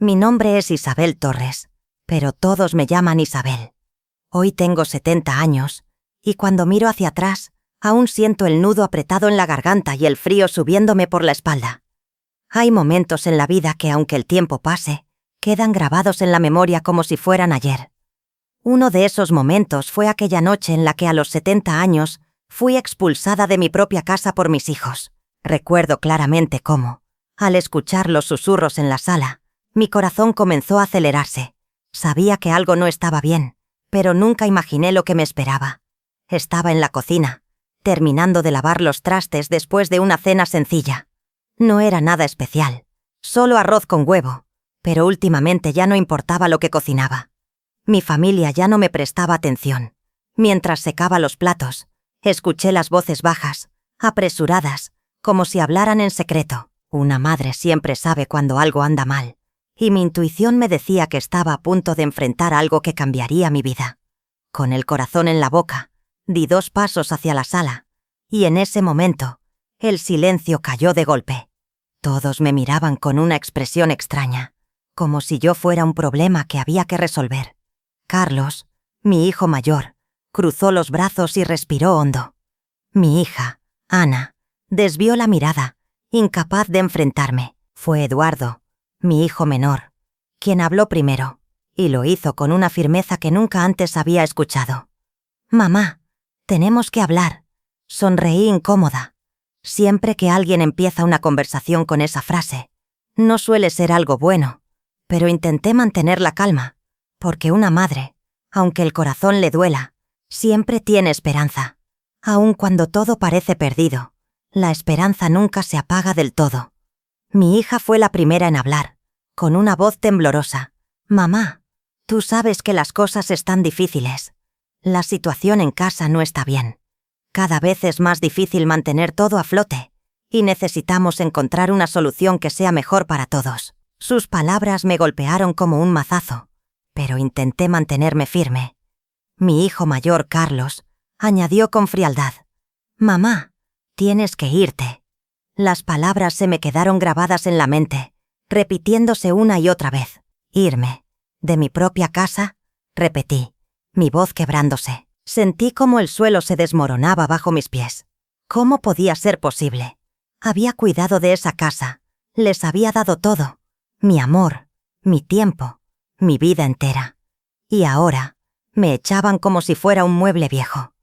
Mi nombre es Isabel Torres, pero todos me llaman Isabel. Hoy tengo 70 años, y cuando miro hacia atrás, aún siento el nudo apretado en la garganta y el frío subiéndome por la espalda. Hay momentos en la vida que, aunque el tiempo pase, quedan grabados en la memoria como si fueran ayer. Uno de esos momentos fue aquella noche en la que a los 70 años fui expulsada de mi propia casa por mis hijos. Recuerdo claramente cómo, al escuchar los susurros en la sala, mi corazón comenzó a acelerarse. Sabía que algo no estaba bien, pero nunca imaginé lo que me esperaba. Estaba en la cocina, terminando de lavar los trastes después de una cena sencilla. No era nada especial, solo arroz con huevo, pero últimamente ya no importaba lo que cocinaba. Mi familia ya no me prestaba atención. Mientras secaba los platos, escuché las voces bajas, apresuradas, como si hablaran en secreto. Una madre siempre sabe cuando algo anda mal, y mi intuición me decía que estaba a punto de enfrentar algo que cambiaría mi vida. Con el corazón en la boca, di 2 pasos hacia la sala, y en ese momento, el silencio cayó de golpe. Todos me miraban con una expresión extraña, como si yo fuera un problema que había que resolver. Carlos, mi hijo mayor, cruzó los brazos y respiró hondo. Mi hija, Ana, desvió la mirada, incapaz de enfrentarme. Fue Eduardo, mi hijo menor, quien habló primero, y lo hizo con una firmeza que nunca antes había escuchado. «Mamá, tenemos que hablar». Sonreí incómoda. Siempre que alguien empieza una conversación con esa frase, no suele ser algo bueno, pero intenté mantener la calma, porque una madre, aunque el corazón le duela, siempre tiene esperanza. Aun cuando todo parece perdido, la esperanza nunca se apaga del todo. Mi hija fue la primera en hablar, con una voz temblorosa. «Mamá, tú sabes que las cosas están difíciles. La situación en casa no está bien. Cada vez es más difícil mantener todo a flote, y necesitamos encontrar una solución que sea mejor para todos». Sus palabras me golpearon como un mazazo, pero intenté mantenerme firme. Mi hijo mayor, Carlos, añadió con frialdad: «Mamá, tienes que irte». Las palabras se me quedaron grabadas en la mente, repitiéndose una y otra vez. «¿Irme? ¿De mi propia casa?», repetí, mi voz quebrándose. Sentí como el suelo se desmoronaba bajo mis pies. ¿Cómo podía ser posible? Había cuidado de esa casa, les había dado todo, mi amor, mi tiempo, mi vida entera. Y ahora, me echaban como si fuera un mueble viejo.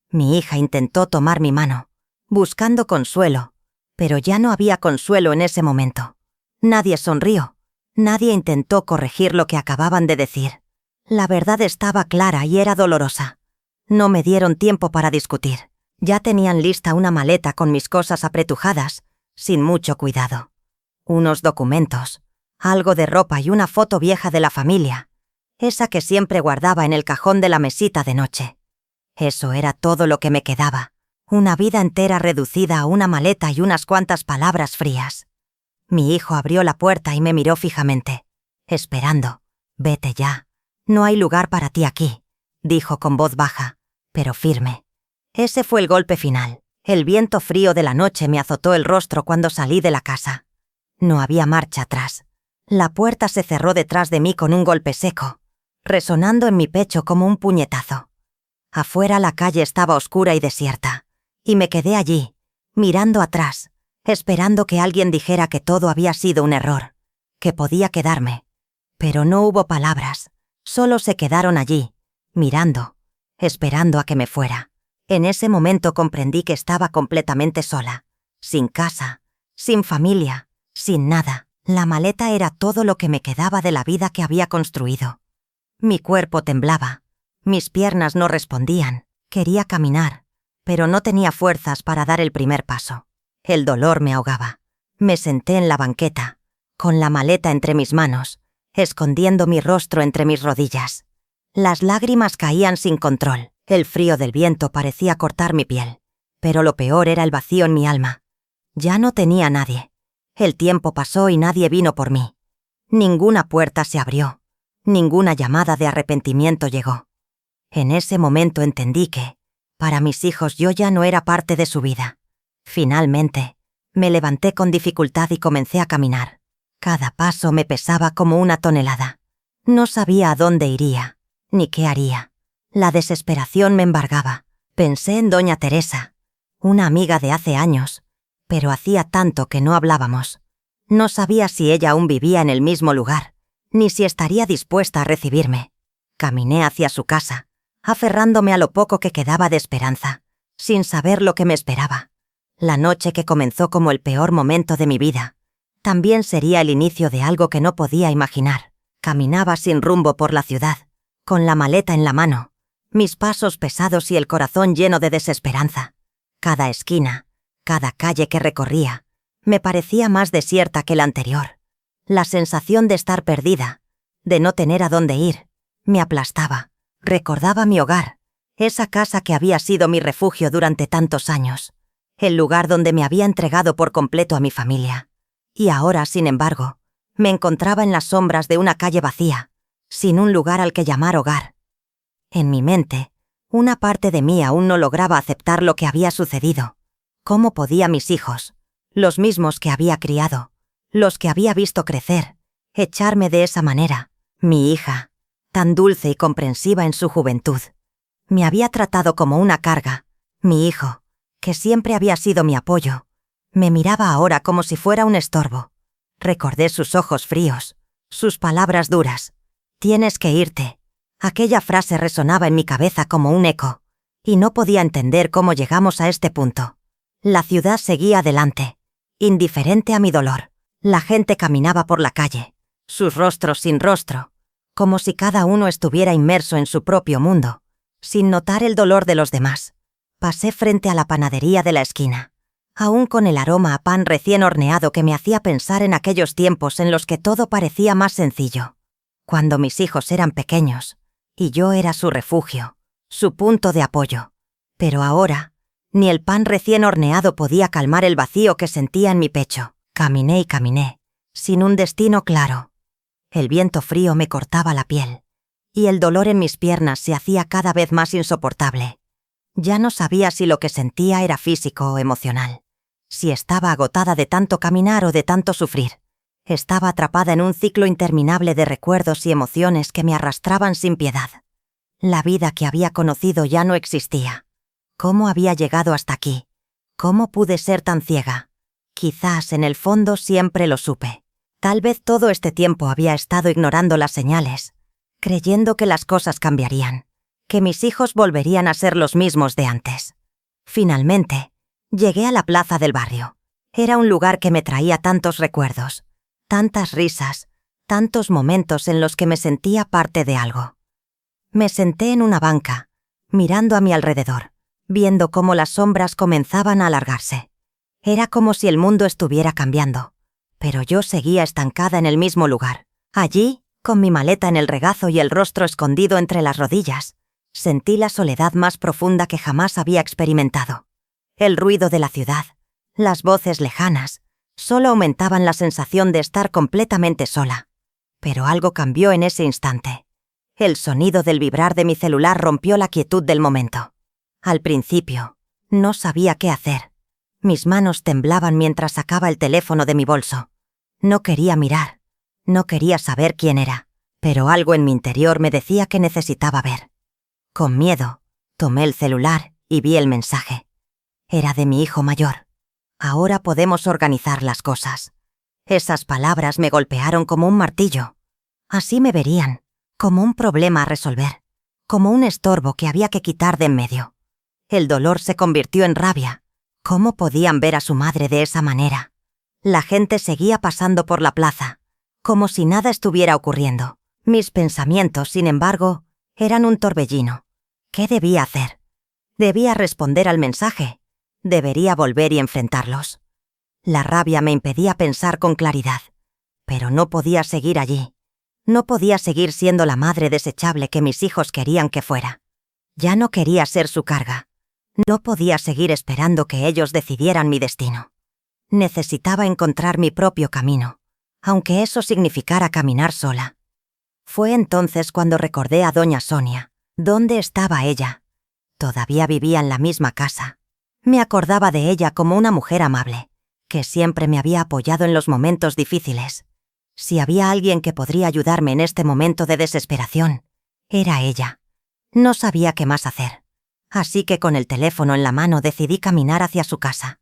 Mi hija intentó tomar mi mano, buscando consuelo, pero ya no había consuelo en ese momento. Nadie sonrió, nadie intentó corregir lo que acababan de decir. La verdad estaba clara y era dolorosa. No me dieron tiempo para discutir. Ya tenían lista una maleta con mis cosas apretujadas, sin mucho cuidado. Unos documentos, algo de ropa y una foto vieja de la familia, esa que siempre guardaba en el cajón de la mesita de noche. Eso era todo lo que me quedaba. Una vida entera reducida a una maleta y unas cuantas palabras frías. Mi hijo abrió la puerta y me miró fijamente, esperando. «Vete ya. No hay lugar para ti aquí», dijo con voz baja, pero firme. Ese fue el golpe final. El viento frío de la noche me azotó el rostro cuando salí de la casa. No había marcha atrás. La puerta se cerró detrás de mí con un golpe seco, resonando en mi pecho como un puñetazo. Afuera la calle estaba oscura y desierta, y me quedé allí, mirando atrás, esperando que alguien dijera que todo había sido un error, que podía quedarme. Pero no hubo palabras, solo se quedaron allí, mirando, esperando a que me fuera. En ese momento comprendí que estaba completamente sola, sin casa, sin familia, sin nada. La maleta era todo lo que me quedaba de la vida que había construido. Mi cuerpo temblaba, mis piernas no respondían, quería caminar, pero no tenía fuerzas para dar el primer paso. El dolor me ahogaba. Me senté en la banqueta, con la maleta entre mis manos, escondiendo mi rostro entre mis rodillas. Las lágrimas caían sin control. El frío del viento parecía cortar mi piel, pero lo peor era el vacío en mi alma. Ya no tenía a nadie. El tiempo pasó y nadie vino por mí. Ninguna puerta se abrió, ninguna llamada de arrepentimiento llegó. En ese momento entendí que, para mis hijos, yo ya no era parte de su vida. Finalmente, me levanté con dificultad y comencé a caminar. Cada paso me pesaba como una tonelada. No sabía a dónde iría, ni qué haría. La desesperación me embargaba. Pensé en doña Teresa, una amiga de hace años, pero hacía tanto que no hablábamos. No sabía si ella aún vivía en el mismo lugar, ni si estaría dispuesta a recibirme. Caminé hacia su casa, aferrándome a lo poco que quedaba de esperanza, sin saber lo que me esperaba. La noche que comenzó como el peor momento de mi vida, también sería el inicio de algo que no podía imaginar. Caminaba sin rumbo por la ciudad, con la maleta en la mano, mis pasos pesados y el corazón lleno de desesperanza. Cada esquina, cada calle que recorría, me parecía más desierta que la anterior. La sensación de estar perdida, de no tener a dónde ir, me aplastaba. Recordaba mi hogar, esa casa que había sido mi refugio durante tantos años, el lugar donde me había entregado por completo a mi familia. Y ahora, sin embargo, me encontraba en las sombras de una calle vacía, sin un lugar al que llamar hogar. En mi mente, una parte de mí aún no lograba aceptar lo que había sucedido. ¿Cómo podía mis hijos, los mismos que había criado, los que había visto crecer, echarme de esa manera? Mi hija, tan dulce y comprensiva en su juventud, me había tratado como una carga. Mi hijo, que siempre había sido mi apoyo, me miraba ahora como si fuera un estorbo. Recordé sus ojos fríos, sus palabras duras. «Tienes que irte». Aquella frase resonaba en mi cabeza como un eco, y no podía entender cómo llegamos a este punto. La ciudad seguía adelante, indiferente a mi dolor. La gente caminaba por la calle, sus rostros sin rostro, como si cada uno estuviera inmerso en su propio mundo, sin notar el dolor de los demás. Pasé frente a la panadería de la esquina, aún con el aroma a pan recién horneado que me hacía pensar en aquellos tiempos en los que todo parecía más sencillo, cuando mis hijos eran pequeños, y yo era su refugio, su punto de apoyo. Pero ahora, ni el pan recién horneado podía calmar el vacío que sentía en mi pecho. Caminé y caminé, sin un destino claro. El viento frío me cortaba la piel, y el dolor en mis piernas se hacía cada vez más insoportable. Ya no sabía si lo que sentía era físico o emocional, si estaba agotada de tanto caminar o de tanto sufrir. Estaba atrapada en un ciclo interminable de recuerdos y emociones que me arrastraban sin piedad. La vida que había conocido ya no existía. ¿Cómo había llegado hasta aquí? ¿Cómo pude ser tan ciega? Quizás en el fondo siempre lo supe. Tal vez todo este tiempo había estado ignorando las señales, creyendo que las cosas cambiarían, que mis hijos volverían a ser los mismos de antes. Finalmente, llegué a la plaza del barrio. Era un lugar que me traía tantos recuerdos, tantas risas, tantos momentos en los que me sentía parte de algo. Me senté en una banca, mirando a mi alrededor, viendo cómo las sombras comenzaban a alargarse. Era como si el mundo estuviera cambiando, pero yo seguía estancada en el mismo lugar. Allí, con mi maleta en el regazo y el rostro escondido entre las rodillas, sentí la soledad más profunda que jamás había experimentado. El ruido de la ciudad, las voces lejanas, solo aumentaban la sensación de estar completamente sola. Pero algo cambió en ese instante. El sonido del vibrar de mi celular rompió la quietud del momento. Al principio, no sabía qué hacer. Mis manos temblaban mientras sacaba el teléfono de mi bolso. No quería mirar, no quería saber quién era, pero algo en mi interior me decía que necesitaba ver. Con miedo, tomé el celular y vi el mensaje. Era de mi hijo mayor. «Ahora podemos organizar las cosas». Esas palabras me golpearon como un martillo. Así me verían, como un problema a resolver, como un estorbo que había que quitar de en medio. El dolor se convirtió en rabia. ¿Cómo podían ver a su madre de esa manera? La gente seguía pasando por la plaza, como si nada estuviera ocurriendo. Mis pensamientos, sin embargo, eran un torbellino. ¿Qué debía hacer? Debía responder al mensaje. Debería volver y enfrentarlos. La rabia me impedía pensar con claridad, pero no podía seguir allí. No podía seguir siendo la madre desechable que mis hijos querían que fuera. Ya no quería ser su carga. No podía seguir esperando que ellos decidieran mi destino. Necesitaba encontrar mi propio camino, aunque eso significara caminar sola. Fue entonces cuando recordé a doña Sonia. ¿Dónde estaba ella? Todavía vivía en la misma casa. Me acordaba de ella como una mujer amable, que siempre me había apoyado en los momentos difíciles. Si había alguien que podría ayudarme en este momento de desesperación, era ella. No sabía qué más hacer. Así que con el teléfono en la mano decidí caminar hacia su casa.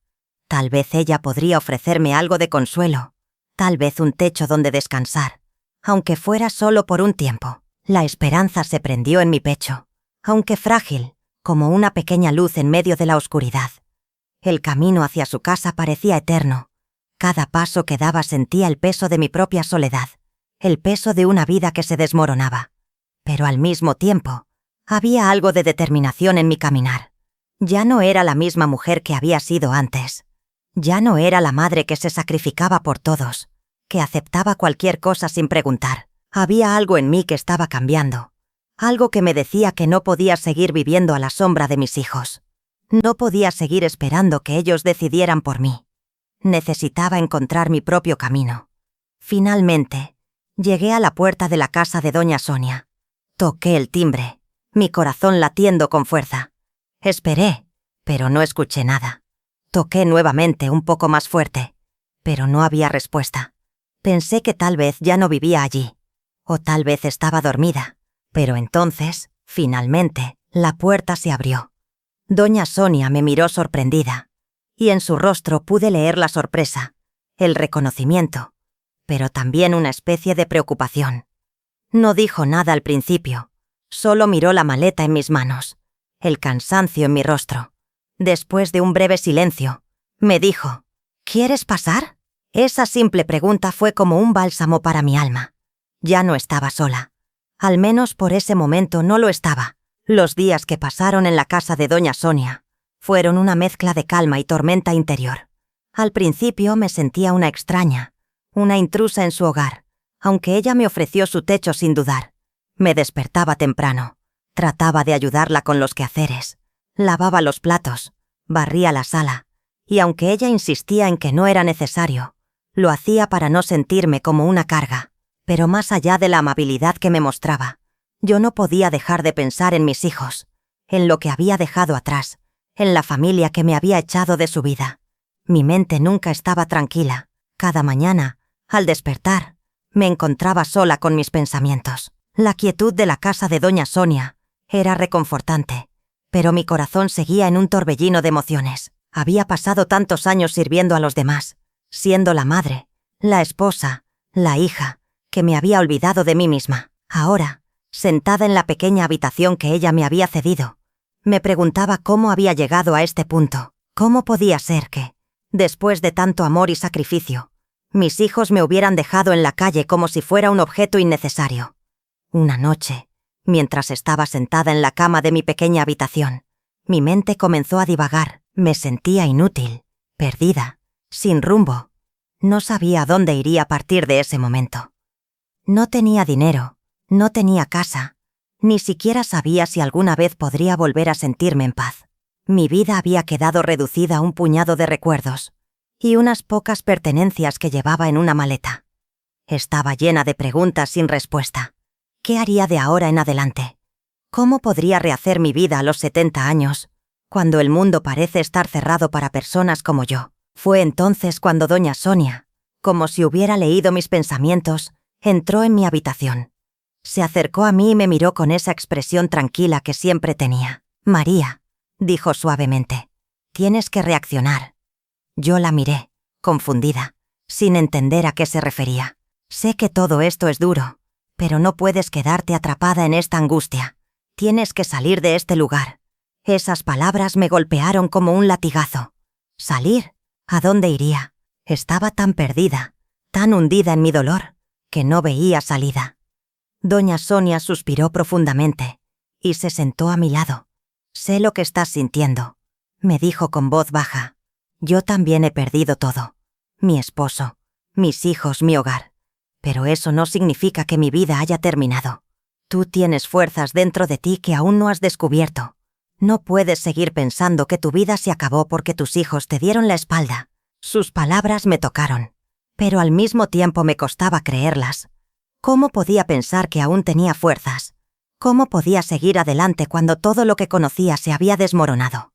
Tal vez ella podría ofrecerme algo de consuelo, tal vez un techo donde descansar, aunque fuera solo por un tiempo. La esperanza se prendió en mi pecho, aunque frágil, como una pequeña luz en medio de la oscuridad. El camino hacia su casa parecía eterno. Cada paso que daba sentía el peso de mi propia soledad, el peso de una vida que se desmoronaba. Pero al mismo tiempo, había algo de determinación en mi caminar. Ya no era la misma mujer que había sido antes. Ya no era la madre que se sacrificaba por todos, que aceptaba cualquier cosa sin preguntar. Había algo en mí que estaba cambiando. Algo que me decía que no podía seguir viviendo a la sombra de mis hijos. No podía seguir esperando que ellos decidieran por mí. Necesitaba encontrar mi propio camino. Finalmente, llegué a la puerta de la casa de doña Sonia. Toqué el timbre, mi corazón latiendo con fuerza. Esperé, pero no escuché nada. Toqué nuevamente un poco más fuerte, pero no había respuesta. Pensé que tal vez ya no vivía allí, o tal vez estaba dormida. Pero entonces, finalmente, la puerta se abrió. Doña Sonia me miró sorprendida, y en su rostro pude leer la sorpresa, el reconocimiento, pero también una especie de preocupación. No dijo nada al principio, solo miró la maleta en mis manos, el cansancio en mi rostro. Después de un breve silencio, me dijo, ¿quieres pasar? Esa simple pregunta fue como un bálsamo para mi alma. Ya no estaba sola. Al menos por ese momento no lo estaba. Los días que pasaron en la casa de doña Sonia fueron una mezcla de calma y tormenta interior. Al principio me sentía una extraña, una intrusa en su hogar, aunque ella me ofreció su techo sin dudar. Me despertaba temprano, trataba de ayudarla con los quehaceres, lavaba los platos, barría la sala, y aunque ella insistía en que no era necesario, lo hacía para no sentirme como una carga. Pero más allá de la amabilidad que me mostraba, yo no podía dejar de pensar en mis hijos, en lo que había dejado atrás, en la familia que me había echado de su vida. Mi mente nunca estaba tranquila. Cada mañana, al despertar, me encontraba sola con mis pensamientos. La quietud de la casa de doña Sonia era reconfortante, pero mi corazón seguía en un torbellino de emociones. Había pasado tantos años sirviendo a los demás, siendo la madre, la esposa, la hija, que me había olvidado de mí misma. Ahora, sentada en la pequeña habitación que ella me había cedido, me preguntaba cómo había llegado a este punto. ¿Cómo podía ser que, después de tanto amor y sacrificio, mis hijos me hubieran dejado en la calle como si fuera un objeto innecesario? Una noche, mientras estaba sentada en la cama de mi pequeña habitación, mi mente comenzó a divagar. Me sentía inútil, perdida, sin rumbo. No sabía a dónde iría a partir de ese momento. No tenía dinero, no tenía casa, ni siquiera sabía si alguna vez podría volver a sentirme en paz. Mi vida había quedado reducida a un puñado de recuerdos y unas pocas pertenencias que llevaba en una maleta. Estaba llena de preguntas sin respuesta. ¿Qué haría de ahora en adelante? ¿Cómo podría rehacer mi vida a los 70 años, cuando el mundo parece estar cerrado para personas como yo? Fue entonces cuando doña Sonia, como si hubiera leído mis pensamientos, entró en mi habitación. Se acercó a mí y me miró con esa expresión tranquila que siempre tenía. «María», dijo suavemente, «tienes que reaccionar». Yo la miré, confundida, sin entender a qué se refería. «Sé que todo esto es duro, pero no puedes quedarte atrapada en esta angustia. Tienes que salir de este lugar». Esas palabras me golpearon como un latigazo. ¿Salir? ¿A dónde iría? Estaba tan perdida, tan hundida en mi dolor, que no veía salida. Doña Sonia suspiró profundamente y se sentó a mi lado. «Sé lo que estás sintiendo», me dijo con voz baja. «Yo también he perdido todo. Mi esposo, mis hijos, mi hogar. Pero eso no significa que mi vida haya terminado. Tú tienes fuerzas dentro de ti que aún no has descubierto. No puedes seguir pensando que tu vida se acabó porque tus hijos te dieron la espalda». Sus palabras me tocaron, pero al mismo tiempo me costaba creerlas. ¿Cómo podía pensar que aún tenía fuerzas? ¿Cómo podía seguir adelante cuando todo lo que conocía se había desmoronado?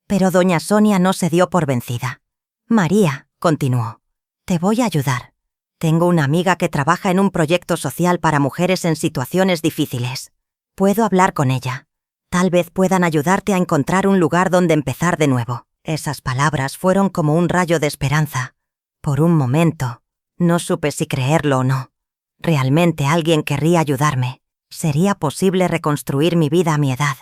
Pero doña Sonia no se dio por vencida. «María», continuó, «te voy a ayudar. Tengo una amiga que trabaja en un proyecto social para mujeres en situaciones difíciles. Puedo hablar con ella. Tal vez puedan ayudarte a encontrar un lugar donde empezar de nuevo. Esas palabras fueron como un rayo de esperanza. Por un momento, no supe si creerlo o no. Realmente alguien querría ayudarme. Sería posible reconstruir mi vida a mi edad.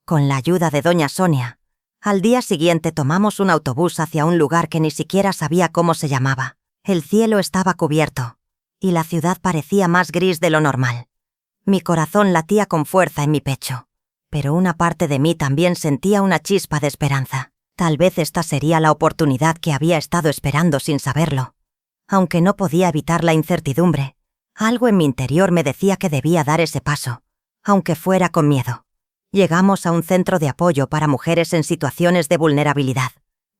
Con la ayuda de doña Sonia. Al día siguiente tomamos un autobús hacia un lugar que ni siquiera sabía cómo se llamaba. El cielo estaba cubierto, y la ciudad parecía más gris de lo normal. Mi corazón latía con fuerza en mi pecho, pero una parte de mí también sentía una chispa de esperanza. Tal vez esta sería la oportunidad que había estado esperando sin saberlo. Aunque no podía evitar la incertidumbre, algo en mi interior me decía que debía dar ese paso, aunque fuera con miedo. Llegamos a un centro de apoyo para mujeres en situaciones de vulnerabilidad.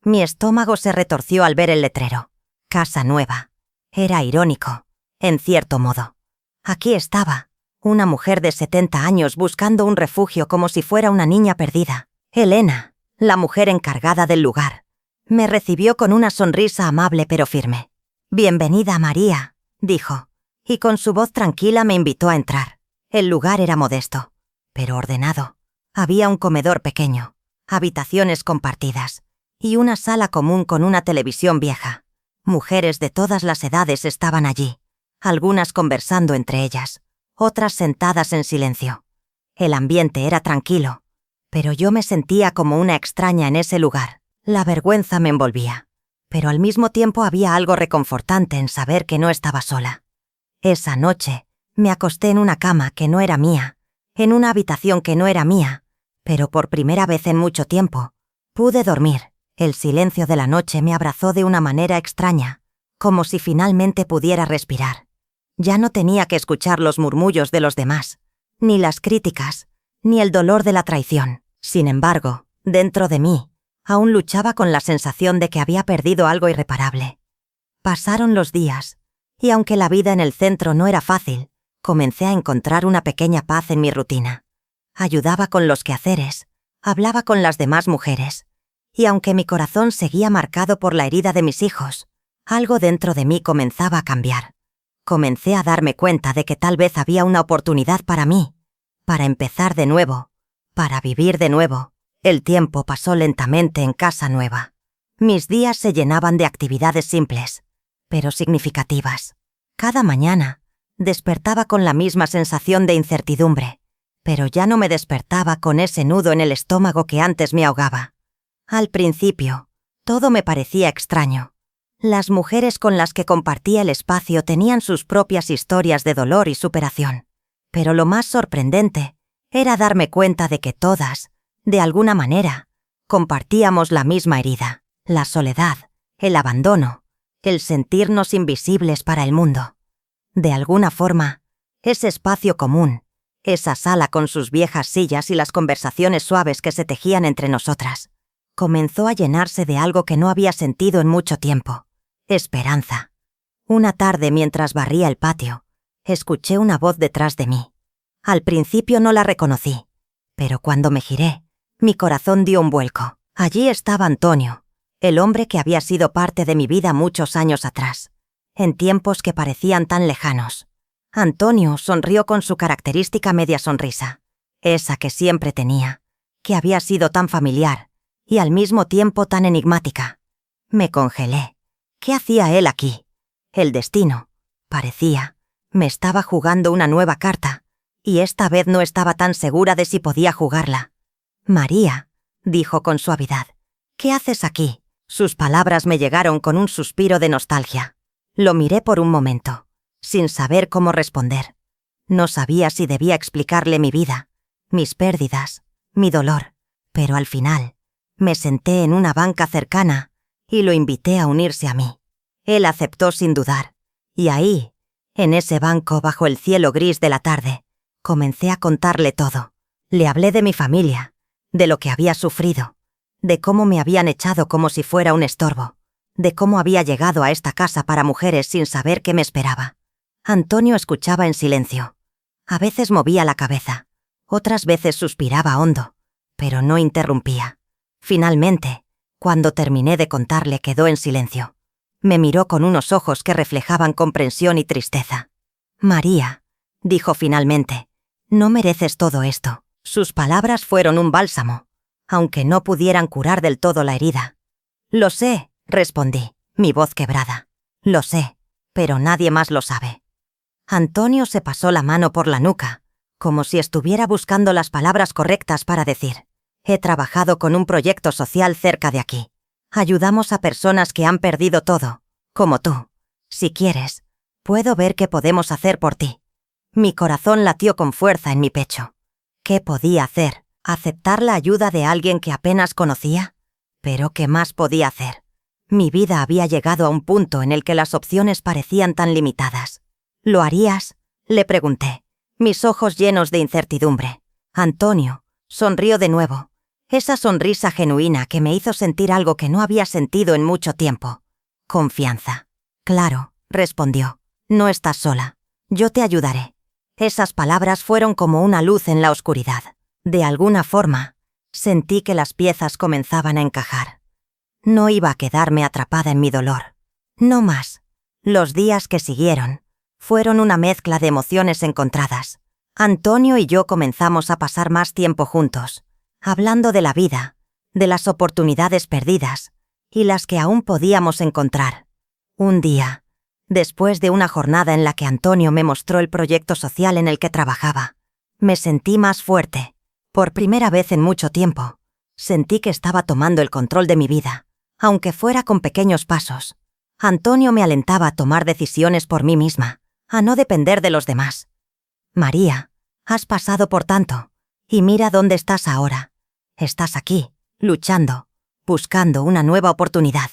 Mi estómago se retorció al ver el letrero. Casa nueva. Era irónico, en cierto modo. Aquí estaba, una mujer de 70 años buscando un refugio como si fuera una niña perdida. Elena, la mujer encargada del lugar, me recibió con una sonrisa amable pero firme. «Bienvenida, María», dijo, y con su voz tranquila me invitó a entrar. El lugar era modesto, pero ordenado. Había un comedor pequeño, habitaciones compartidas, y una sala común con una televisión vieja. Mujeres de todas las edades estaban allí, algunas conversando entre ellas, otras sentadas en silencio. El ambiente era tranquilo, pero yo me sentía como una extraña en ese lugar. La vergüenza me envolvía, pero al mismo tiempo había algo reconfortante en saber que no estaba sola. Esa noche, me acosté en una cama que no era mía, en una habitación que no era mía, pero por primera vez en mucho tiempo, pude dormir. El silencio de la noche me abrazó de una manera extraña, como si finalmente pudiera respirar. Ya no tenía que escuchar los murmullos de los demás, ni las críticas, ni el dolor de la traición. Sin embargo, dentro de mí, aún luchaba con la sensación de que había perdido algo irreparable. Pasaron los días, y aunque la vida en el centro no era fácil, comencé a encontrar una pequeña paz en mi rutina. Ayudaba con los quehaceres, hablaba con las demás mujeres, y aunque mi corazón seguía marcado por la herida de mis hijos, algo dentro de mí comenzaba a cambiar. Comencé a darme cuenta de que tal vez había una oportunidad para mí, para empezar de nuevo, para vivir de nuevo. El tiempo pasó lentamente en casa nueva. Mis días se llenaban de actividades simples, pero significativas. Cada mañana, despertaba con la misma sensación de incertidumbre, pero ya no me despertaba con ese nudo en el estómago que antes me ahogaba. Al principio, todo me parecía extraño. Las mujeres con las que compartía el espacio tenían sus propias historias de dolor y superación. Pero lo más sorprendente era darme cuenta de que todas, de alguna manera, compartíamos la misma herida, la soledad, el abandono, el sentirnos invisibles para el mundo. De alguna forma, ese espacio común, esa sala con sus viejas sillas y las conversaciones suaves que se tejían entre nosotras, comenzó a llenarse de algo que no había sentido en mucho tiempo: esperanza. Una tarde, mientras barría el patio, escuché una voz detrás de mí. Al principio no la reconocí, pero cuando me giré, mi corazón dio un vuelco. Allí estaba Antonio, el hombre que había sido parte de mi vida muchos años atrás, en tiempos que parecían tan lejanos. Antonio sonrió con su característica media sonrisa, esa que siempre tenía, que había sido tan familiar y al mismo tiempo tan enigmática. Me congelé. ¿Qué hacía él aquí? El destino, parecía, me estaba jugando una nueva carta, y esta vez no estaba tan segura de si podía jugarla. «María», dijo con suavidad, «¿qué haces aquí?» Sus palabras me llegaron con un suspiro de nostalgia. Lo miré por un momento, sin saber cómo responder. No sabía si debía explicarle mi vida, mis pérdidas, mi dolor, pero al final, me senté en una banca cercana y lo invité a unirse a mí. Él aceptó sin dudar, y ahí, en ese banco bajo el cielo gris de la tarde, comencé a contarle todo. Le hablé de mi familia, de lo que había sufrido, de cómo me habían echado como si fuera un estorbo, de cómo había llegado a esta casa para mujeres sin saber qué me esperaba. Antonio escuchaba en silencio. A veces movía la cabeza, otras veces suspiraba hondo, pero no interrumpía. Finalmente, cuando terminé de contarle, quedó en silencio. Me miró con unos ojos que reflejaban comprensión y tristeza. «María», dijo finalmente, «no mereces todo esto». Sus palabras fueron un bálsamo, aunque no pudieran curar del todo la herida. «Lo sé», respondí, mi voz quebrada. «Lo sé, pero nadie más lo sabe». Antonio se pasó la mano por la nuca, como si estuviera buscando las palabras correctas para decir: «He trabajado con un proyecto social cerca de aquí. Ayudamos a personas que han perdido todo, como tú. Si quieres, puedo ver qué podemos hacer por ti». Mi corazón latió con fuerza en mi pecho. ¿Qué podía hacer? ¿Aceptar la ayuda de alguien que apenas conocía? ¿Pero qué más podía hacer? Mi vida había llegado a un punto en el que las opciones parecían tan limitadas. «¿Lo harías?», le pregunté, mis ojos llenos de incertidumbre. Antonio sonrió de nuevo, esa sonrisa genuina que me hizo sentir algo que no había sentido en mucho tiempo: confianza. «Claro», respondió, «no estás sola. Yo te ayudaré». Esas palabras fueron como una luz en la oscuridad. De alguna forma, sentí que las piezas comenzaban a encajar. No iba a quedarme atrapada en mi dolor. No más. Los días que siguieron fueron una mezcla de emociones encontradas. Antonio y yo comenzamos a pasar más tiempo juntos, hablando de la vida, de las oportunidades perdidas y las que aún podíamos encontrar. Un día, después de una jornada en la que Antonio me mostró el proyecto social en el que trabajaba, me sentí más fuerte. Por primera vez en mucho tiempo, sentí que estaba tomando el control de mi vida, aunque fuera con pequeños pasos. Antonio me alentaba a tomar decisiones por mí misma, a no depender de los demás. «María, has pasado por tanto, y mira dónde estás ahora. Estás aquí, luchando, buscando una nueva oportunidad.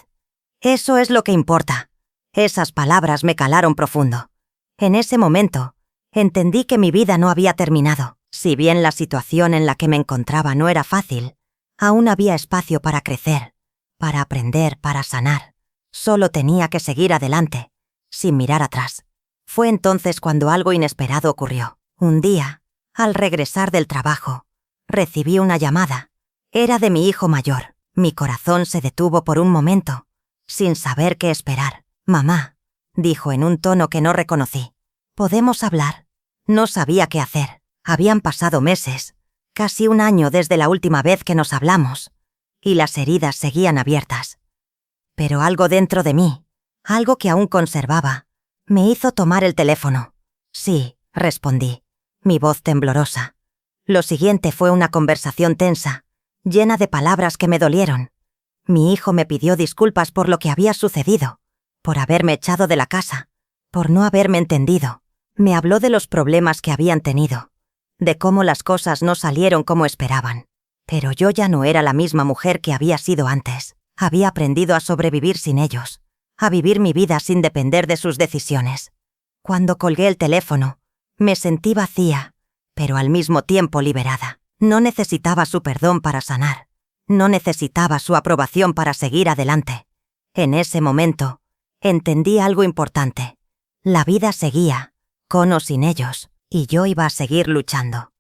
Eso es lo que importa». Esas palabras me calaron profundo. En ese momento, entendí que mi vida no había terminado. Si bien la situación en la que me encontraba no era fácil, aún había espacio para crecer, para aprender, para sanar. Solo tenía que seguir adelante, sin mirar atrás. Fue entonces cuando algo inesperado ocurrió. Un día, al regresar del trabajo, recibí una llamada. Era de mi hijo mayor. Mi corazón se detuvo por un momento, sin saber qué esperar. «Mamá», dijo en un tono que no reconocí, «¿podemos hablar?». No sabía qué hacer. Habían pasado meses, casi un año desde la última vez que nos hablamos, y las heridas seguían abiertas. Pero algo dentro de mí, algo que aún conservaba, me hizo tomar el teléfono. «Sí», respondí, mi voz temblorosa. Lo siguiente fue una conversación tensa, llena de palabras que me dolieron. Mi hijo me pidió disculpas por lo que había sucedido, por haberme echado de la casa, por no haberme entendido. Me habló de los problemas que habían tenido, de cómo las cosas no salieron como esperaban. Pero yo ya no era la misma mujer que había sido antes. Había aprendido a sobrevivir sin ellos, a vivir mi vida sin depender de sus decisiones. Cuando colgué el teléfono, me sentí vacía, pero al mismo tiempo liberada. No necesitaba su perdón para sanar. No necesitaba su aprobación para seguir adelante. En ese momento, entendí algo importante. La vida seguía, con o sin ellos, y yo iba a seguir luchando.